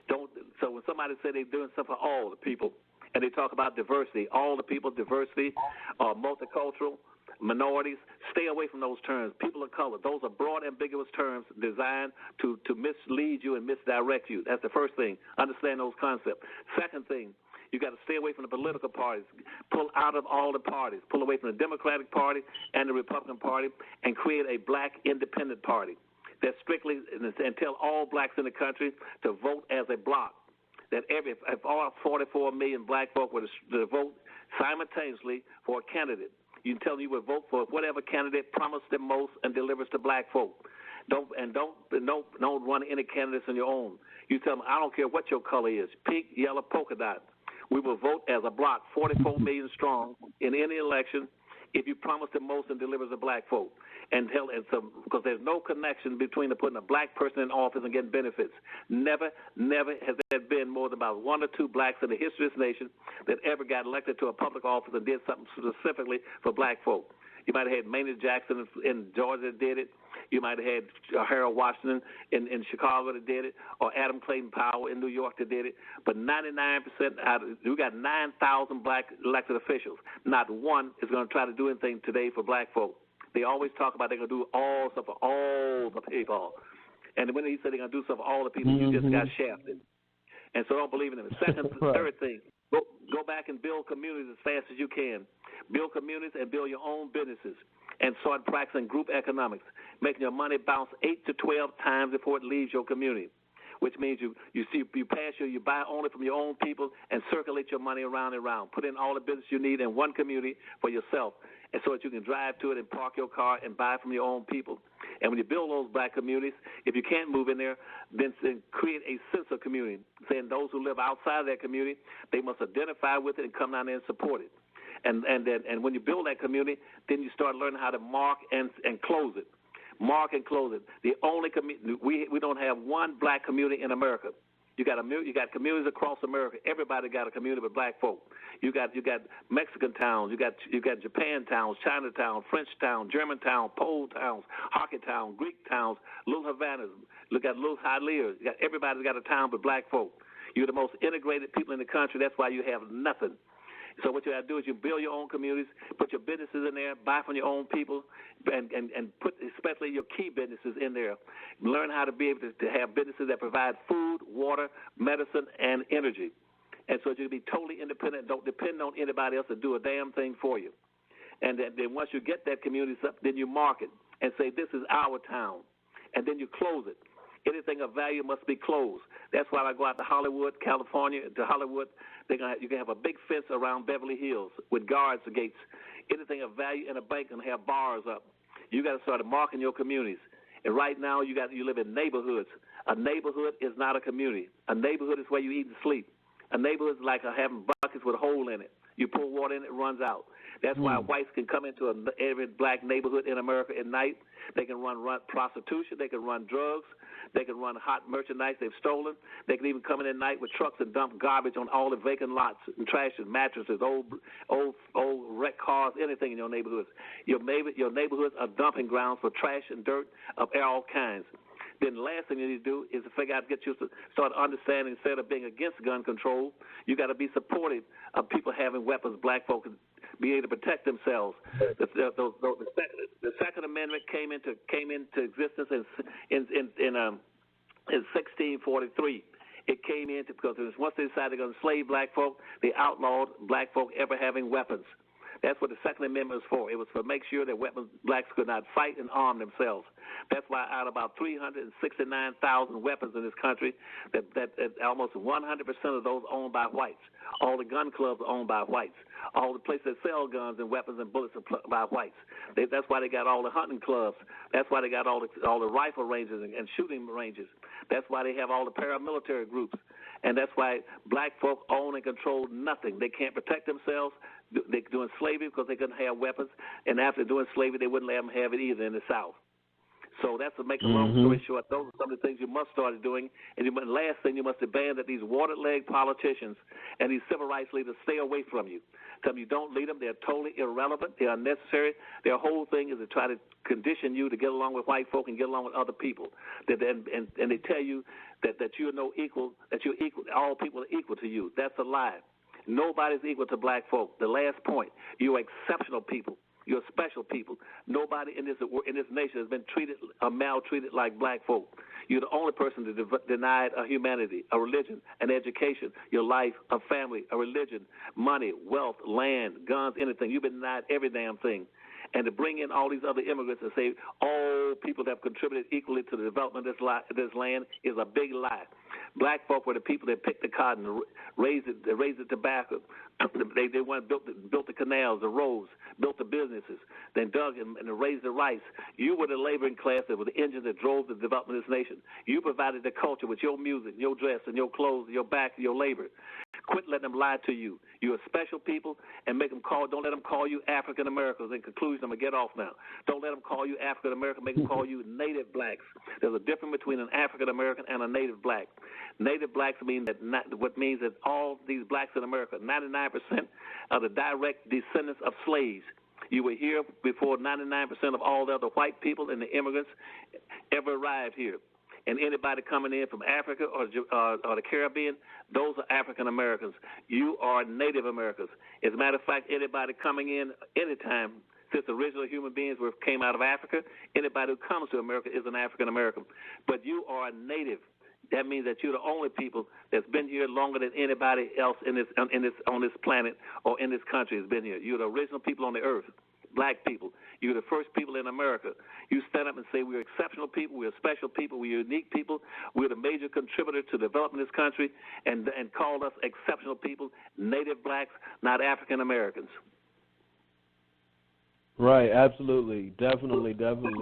[SPEAKER 2] So when somebody said they're doing something for all the people, and they talk about diversity, all the people, diversity, multicultural, minorities, stay away from those terms. People of color, those are broad, ambiguous terms designed to mislead you and misdirect you. That's the first thing. Understand those concepts. Second thing, you got to stay away from the political parties. Pull out of all the parties. Pull away from the Democratic Party and the Republican Party and create a black independent party that strictly and tell all blacks in the country to vote as a bloc. that if all 44 million black folk were to vote simultaneously for a candidate, you tell them you would vote for whatever candidate promised the most and delivers to black folk. Don't run any candidates on your own. You tell them, I don't care what your color is, pink, yellow, polka dot. We will vote as a block, 44 million strong, in any election if you promise the most and delivers to black folk. Because there's no connection between putting a black person in office and getting benefits. Never has there been more than about one or two blacks in the history of this nation that ever got elected to a public office and did something specifically for black folk. You might have had Maynard Jackson in Georgia that did it. You might have had Harold Washington in Chicago that did it, or Adam Clayton Powell in New York that did it. But 99% we got 9,000 black elected officials. Not one is going to try to do anything today for black folk. They always talk about they're going to do all stuff for all the people. And when he said they're going to do stuff for all the people, you just got shafted. And so don't believe in them. Second, third thing, go back and build communities as fast as you can. Build communities and build your own businesses and start practicing group economics, making your money bounce 8 to 12 times before it leaves your community, which means you buy only from your own people and circulate your money around and around. Put in all the business you need in one community for yourself, and so that you can drive to it and park your car and buy from your own people. And when you build those black communities, if you can't move in there, then create a sense of community, saying those who live outside of that community, they must identify with it and come down there and support it. And when you build that community, then you start learning how to mark and close it. Mark and close it. The only we don't have one black community in America. You got communities across America. Everybody got a community with black folk. You got Mexican towns. You got Japan towns, Chinatown, French town, German town, Pole towns, hockey town, Greek towns, little Havanas. You got little Hialeahs. Everybody's got a town with black folk. You're the most integrated people in the country. That's why you have nothing. So what you have to do is you build your own communities, put your businesses in there, buy from your own people, and put especially your key businesses in there. Learn how to be able to have businesses that provide food, water, medicine, and energy. And so you can be totally independent. Don't depend on anybody else to do a damn thing for you. And then once you get that community, then you mark it and say, this is our town. And then you close it. Anything of value must be closed. That's why I go out to Hollywood, California, to Hollywood. You can have a big fence around Beverly Hills with guards at gates. Anything of value in a bank can have bars up. You got to start marking your communities. And right now you live in neighborhoods. A neighborhood is not a community. A neighborhood is where you eat and sleep. A neighborhood is like having buckets with a hole in it. You pour water in it, it runs out. That's why whites can come into every black neighborhood in America at night. They can run prostitution. They can run drugs. They can run hot merchandise they've stolen. They can even come in at night with trucks and dump garbage on all the vacant lots and trash and mattresses, old wrecked cars, anything in your neighborhoods. Your neighborhoods are dumping grounds for trash and dirt of all kinds. Then the last thing you need to do is to figure out, get you to start understanding, instead of being against gun control, you got to be supportive of people having weapons, black folk, be able to protect themselves. The Second Amendment came into existence in 1643. It came into because once they decided to enslave black folk, they outlawed black folk ever having weapons. That's what the Second Amendment was for. It was to make sure that blacks could not fight and arm themselves. That's why out of about 369,000 weapons in this country, that almost 100% of those owned by whites. All the gun clubs are owned by whites. All the places that sell guns and weapons and bullets are by whites. That's why they got all the hunting clubs. That's why they got all the rifle ranges and shooting ranges. That's why they have all the paramilitary groups. And that's why black folk own and control nothing. They can't protect themselves. They're doing slavery because they couldn't have weapons. And after doing slavery, they wouldn't let them have it either in the South. So that's to make a long story short. Those are some of the things you must start doing. And the last thing, you must demand that these water-legged politicians and these civil rights leaders stay away from you. Tell them you don't lead them. They're totally irrelevant. They're unnecessary. Their whole thing is to try to condition you to get along with white folk and get along with other people. And they tell you that you're no equal, that you're equal. All people are equal to you. That's a lie. Nobody's equal to black folk. The last point, you're exceptional people. You're special people. Nobody in this nation has been treated or maltreated like black folk. You're the only person that denied a humanity, a religion, an education, your life, a family, a religion, money, wealth, land, guns, anything. You've been denied every damn thing. And to bring in all these other immigrants and say all people have contributed equally to the development of this land is a big lie. Black folk were the people that picked the cotton, raised the tobacco. They went built the canals, the roads, built the businesses, then dug and raised the rice. You were the laboring class that were the engine that drove the development of this nation. You provided the culture with your music, your dress, and your clothes, and your back, and your labor. Quit letting them lie to you. You're a special people, and don't let them call you African Americans. In conclusion, I'm going to get off now. Don't let them call you African American, make them call you native blacks. There's a difference between an African American and a native black. Native blacks means that all these blacks in America, 99% are the direct descendants of slaves. You were here before 99% of all the other white people and the immigrants ever arrived here. And anybody coming in from Africa or the Caribbean, those are African Americans. You are Native Americans. As a matter of fact, anybody coming in anytime since the original human beings came out of Africa, anybody who comes to America is an African American. But you are a Native. That means that you're the only people that's been here longer than anybody else on this planet or in this country has been here. You're the original people on the earth. Black people. You're the first people in America. You stand up and say we're exceptional people, we're special people, we're unique people, we're the major contributor to developing this country, and call us exceptional people, native blacks, not African Americans.
[SPEAKER 1] Right, absolutely, definitely,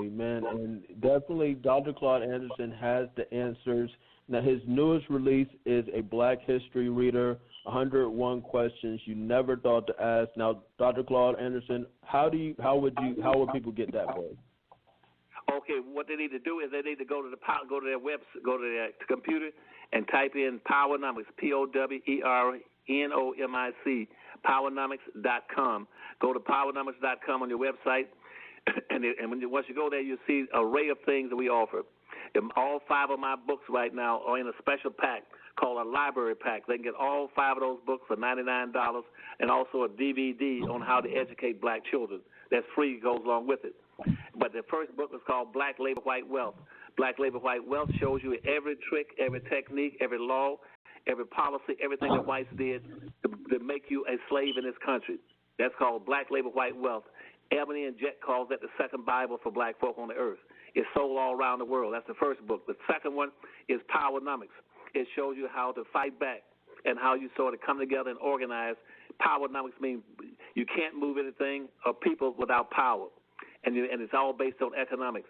[SPEAKER 1] man, and definitely Dr. Claud Anderson has the answers. Now, his newest release is a Black History Reader, 101 questions you never thought to ask. Now, Dr. Claud Anderson, how would people get that book?
[SPEAKER 2] Okay, what they need to do is they need to go to their website, go to their computer, and type in POWERNOMICS, POWERNOMIC, POWERNOMICS.com. Go to POWERNOMICS.com on your website, and once you go there, you'll see an array of things that we offer. All 5 of my books right now are in a special pack called a library pack. They can get all 5 of those books for $99, and also a DVD on how to educate black children. That's free, goes along with it. But the first book is called Black Labor, White Wealth. Black Labor, White Wealth shows you every trick, every technique, every law, every policy, everything that whites did to make you a slave in this country. That's called Black Labor, White Wealth. Ebony and Jet calls that the second Bible for black folk on the earth. It's sold all around the world. That's the first book. The second one is POWERNOMICS. It shows you how to fight back and how you sort of come together and organize. POWERNOMICS means you can't move anything or people without power, and it's all based on economics.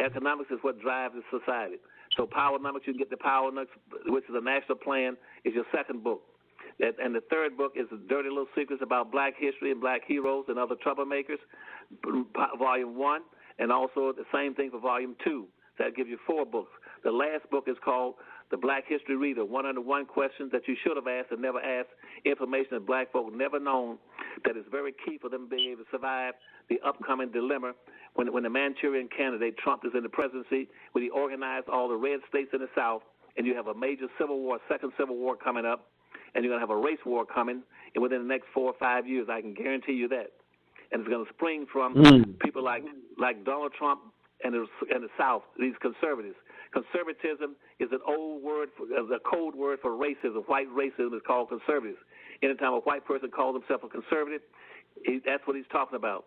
[SPEAKER 2] Economics is what drives the society. So POWERNOMICS, you can get the POWERNOMICS, which is a national plan, is your second book. And the third book is Dirty Little Secrets About Black History and Black Heroes and Other Troublemakers, Volume 1, and also the same thing for Volume 2. That gives you 4 books. The last book is called The Black History Reader, 101 questions that you should have asked and never asked, information that black folk never known that is very key for them being able to survive the upcoming dilemma when the Manchurian candidate Trump is in the presidency, when he organized all the red states in the South, and you have a major civil war, second civil war coming up, and you're going to have a race war coming within the next 4 or 5 years. I can guarantee you that. And it's going to spring from people like Donald Trump and the South, these conservatives. Conservatism is an old word, a code word for racism. White racism is called conservatives. Anytime a white person calls himself a conservative, that's what he's talking about.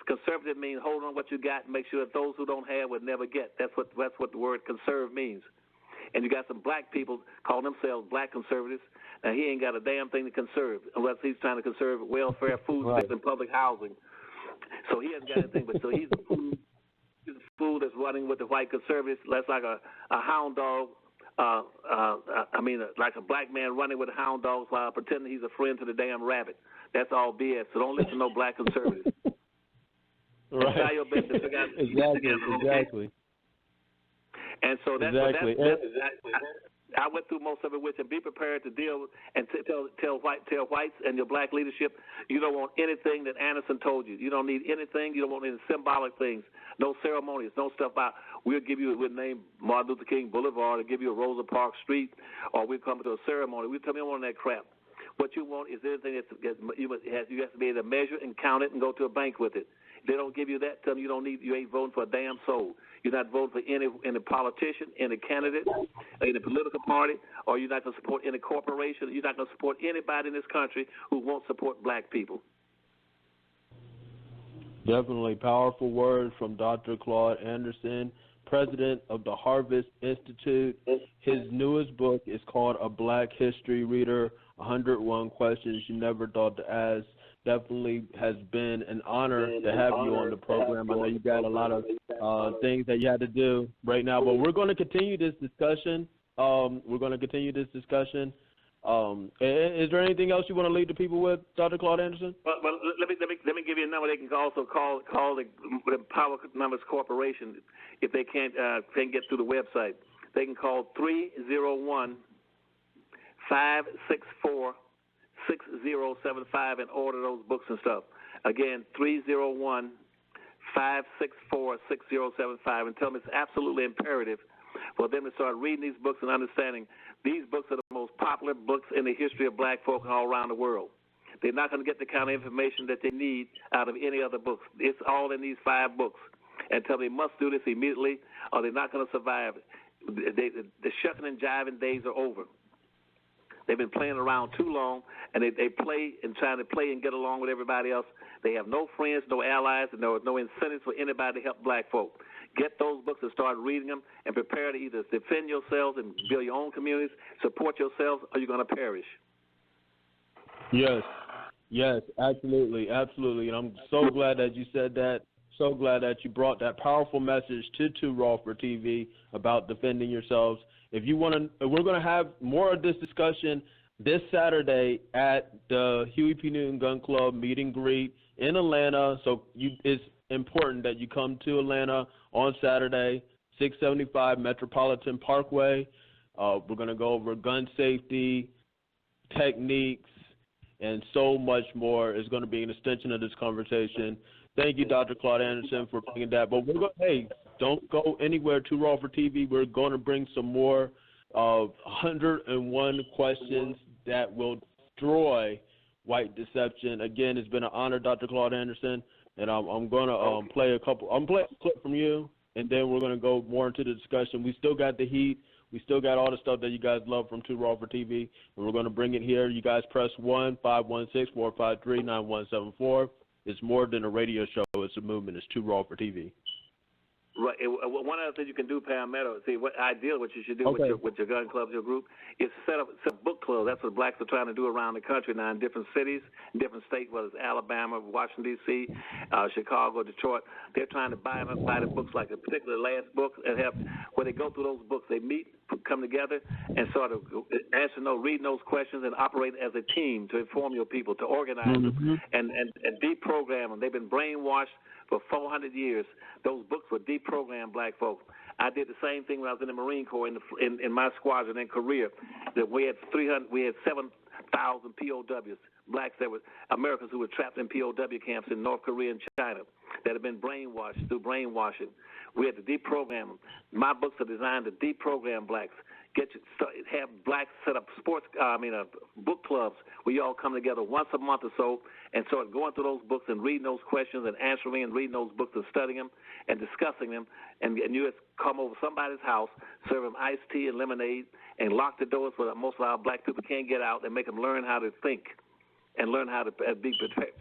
[SPEAKER 2] Conservative means hold on what you got and make sure that those who don't have will never get. That's what the word conserve means. And you got some black people calling themselves black conservatives. Now, he ain't got a damn thing to conserve unless he's trying to conserve welfare, food stamps, and public housing. So he hasn't got anything. But so he's the fool that's running with the white conservatives. That's like a hound dog. Like a black man running with hound dogs while pretending he's a friend to the damn rabbit. That's all BS. So don't listen to no black conservatives.
[SPEAKER 1] Right.
[SPEAKER 2] Try your best to figure out
[SPEAKER 1] Exactly.
[SPEAKER 2] And so that's
[SPEAKER 1] exactly.
[SPEAKER 2] I went through most of it with him. Be prepared to deal and tell whites and your black leadership you don't want anything that Anderson told you. You don't need anything. You don't want any symbolic things. No ceremonies. No stuff about we'll name Martin Luther King Boulevard or give you a Rosa Parks Street or we'll come to a ceremony. We tell me on that crap. What you want is anything you have to be able to measure and count it and go to a bank with it. If they don't give you that, tell them you ain't voting for a damn soul. You're not voting for any politician, any candidate, any political party, or you're not going to support any corporation. You're not going to support anybody in this country who won't support black people.
[SPEAKER 1] Definitely powerful words from Dr. Claud Anderson. president of the Harvest Institute. His newest book is called A Black History Reader, 101 Questions You Never Thought to Ask. Definitely has been an honor to have you on the program. I know you got a lot of things that you had to do right now, but we're going to continue this discussion. Is there anything else you want to leave the people with, Dr. Claud Anderson?
[SPEAKER 2] Well, let me give you a number. They can also call the POWERNOMICS Corporation if they can't get through the website. They can call 301-564-6075 and order those books and stuff. Again, 301-564-6075, and tell them it's absolutely imperative for them to start reading these books and understanding these books are the most popular books in the history of black folk all around the world. They're not going to get the kind of information that they need out of any other books. It's all in these 5 books. And tell them they must do this immediately or they're not going to survive. The shucking and jiving days are over. They've been playing around too long, and they play and trying to play and get along with everybody else. They have no friends, no allies, and no incentives for anybody to help black folk. Get those books and start reading them and prepare to either defend yourselves and build your own communities, support yourselves, or you're going to perish.
[SPEAKER 1] Yes, absolutely. And I'm so glad that you said that. So glad that you brought that powerful message to 2RAW4TV about defending yourselves. If you want to, we're going to have more of this discussion this Saturday at the Huey P. Newton Gun Club meet and greet in Atlanta. So it's important that you come to Atlanta on Saturday, 675 Metropolitan Parkway. We're going to go over gun safety, techniques, and so much more. It's going to be an extension of this conversation. Thank you, Dr. Claud Anderson, for bringing that. But don't go anywhere, 2RAW4TV. We're going to bring some more of 101 questions that will destroy white deception. Again, it's been an honor, Dr. Claud Anderson. And I'm going to play a clip from you, and then we're going to go more into the discussion. We still got the heat. We still got all the stuff that you guys love from 2RAW4TV, and we're going to bring it here. You guys press 1-516-453-9174. It's more than a radio show. It's a movement. It's 2RAW4TV.
[SPEAKER 2] Right. One other thing you can do, Palmetto, what you should do with your gun clubs, your group, is set up book clubs. That's what blacks are trying to do around the country now in different cities, different states, whether it's Alabama, Washington, D.C., Chicago, Detroit. They're trying to buy the books, like a particular last book, and where they go through those books. They meet, come together, and sort of read those questions and operate as a team to inform your people, to organize them, and deprogram them. They've been brainwashed for 400 years. Those books were deprogrammed black folks. I did the same thing when I was in the Marine Corps in my squadron in Korea. That we had 7,000 POWs, blacks that were Americans who were trapped in POW camps in North Korea and China that had been brainwashed through brainwashing. We had to deprogram them. My books are designed to deprogram blacks. Have blacks set up book clubs where you all come together once a month or so and start going through those books and reading those questions and answering and reading those books and studying them and discussing them. And you just come over somebody's house, serve them iced tea and lemonade, and lock the doors where most of our black people can't get out, and make them learn how to think and learn how to be prepared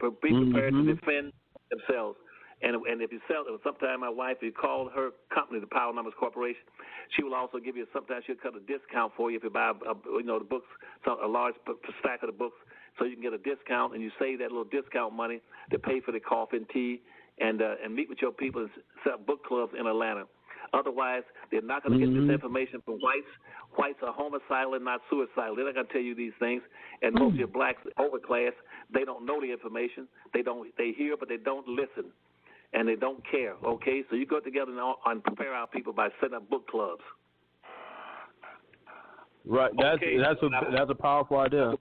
[SPEAKER 2] to defend themselves. And if you sell it, sometime my wife, if you call her company, the POWERNOMICS Corporation, she will also give you, sometimes she'll cut a discount for you if you buy, the books, a large stack of the books, so you can get a discount, and you save that little discount money to pay for the coffee and tea, and meet with your people and set up book clubs in Atlanta. Otherwise, they're not going to get this information from whites. Whites are homicidal and not suicidal. They're not going to tell you these things. And most of your blacks, overclass, they don't know the information. They hear, but they don't listen. And they don't care, okay? So you go together and prepare our people by setting up book clubs.
[SPEAKER 1] Right. That's a powerful idea.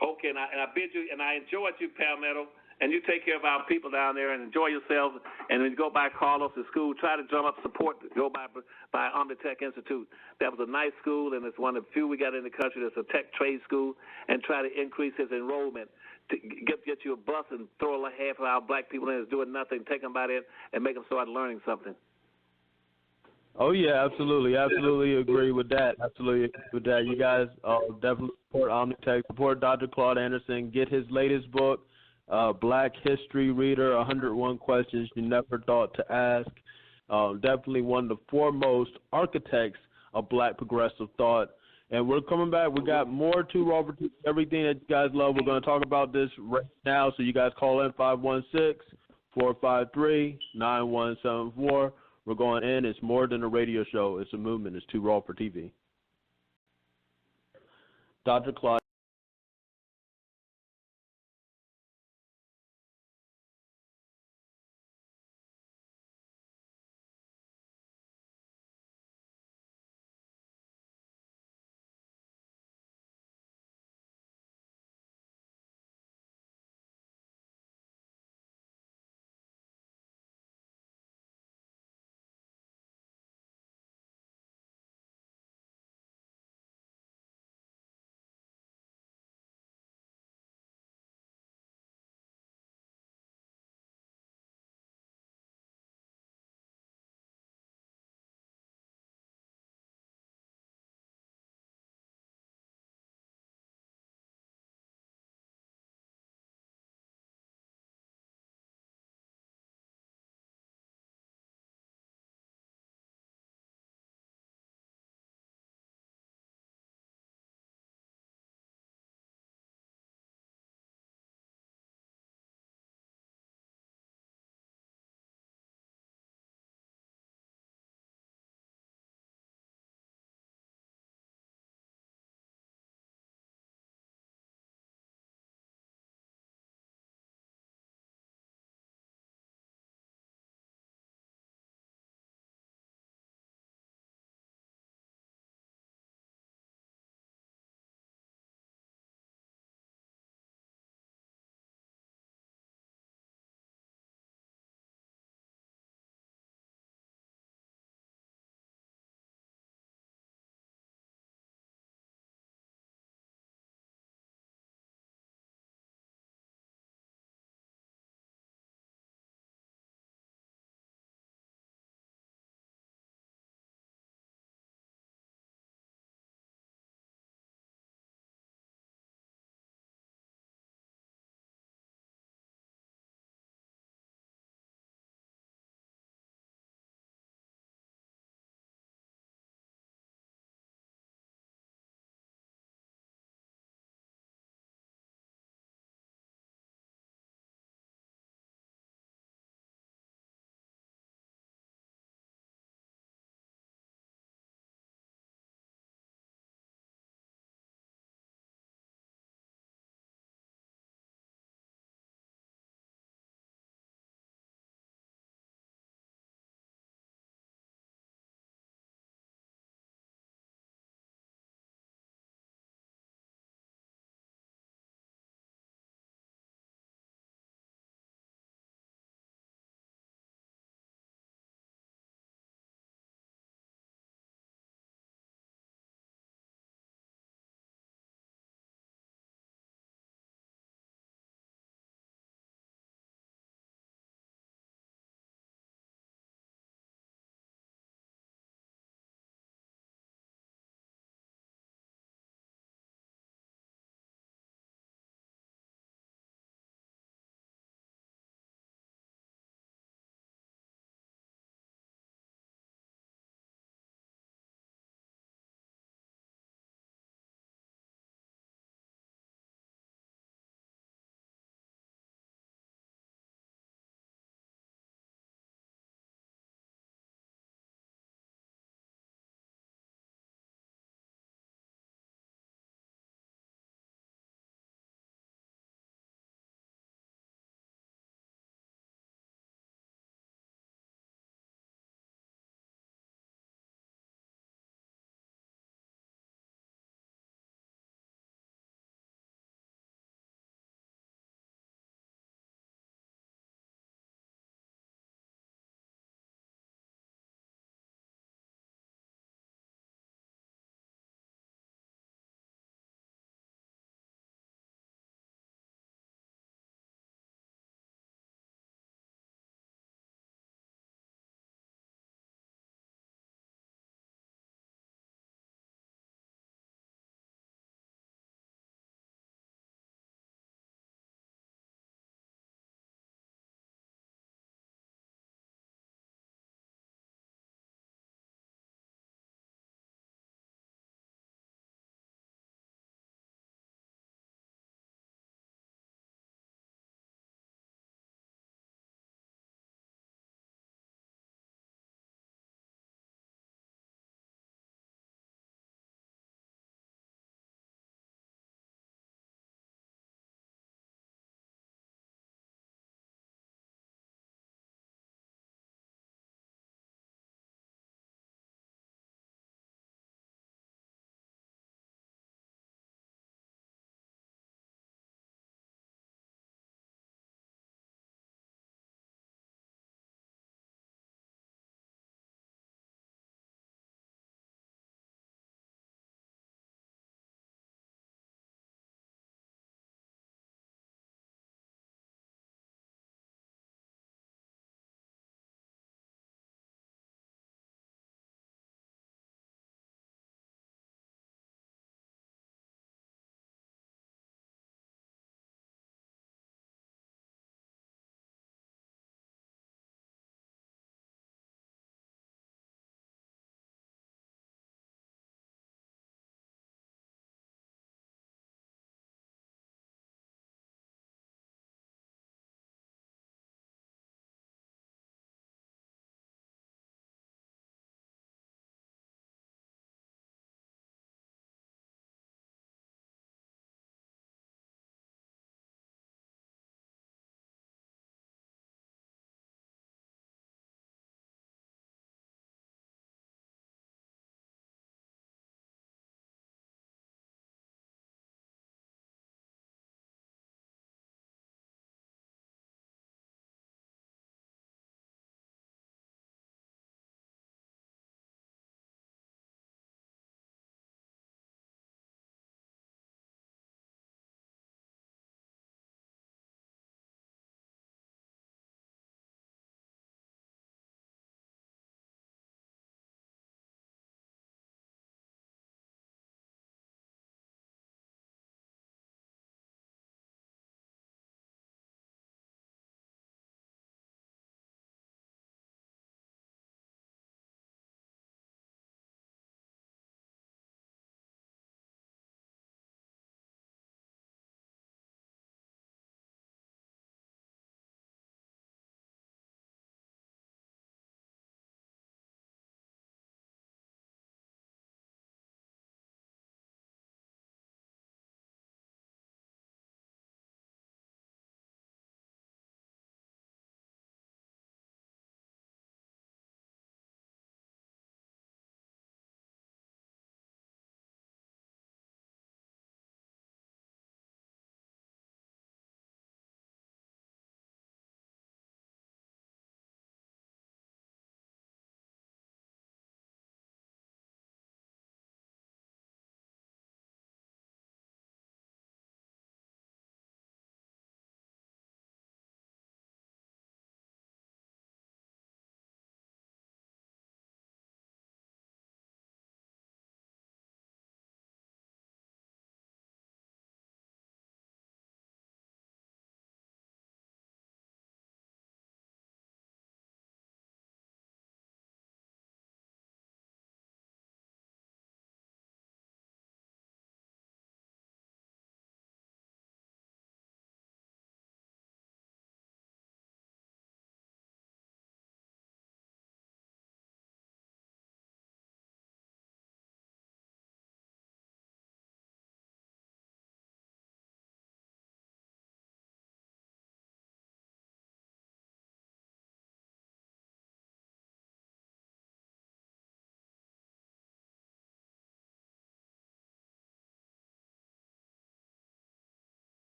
[SPEAKER 2] Okay, and I bid you, and I enjoyed you, Palmetto, and you take care of our people down there and enjoy yourselves. And when you go by Carlos at school, try to drum up support. Go by Omnitech Institute. That was a nice school, and it's one of the few we got in the country that's a tech trade school, and try to increase his enrollment. To get you a bus and throw half of our black people in that's doing nothing, take them by there and make them start learning something.
[SPEAKER 1] Oh, yeah, absolutely. Absolutely agree with that. Absolutely agree with that. You guys definitely support Omnitech, support Dr. Claud Anderson, get his latest book, Black History Reader, 101 Questions You Never Thought to Ask. Definitely one of the foremost architects of Black progressive thought. And we're coming back. We got more 2RAW4TV, everything that you guys love. We're going to talk about this right now. So you guys call in 516-453-9174. We're going in. It's more than a radio show. It's a movement. It's 2RAW4TV. Dr. Claud.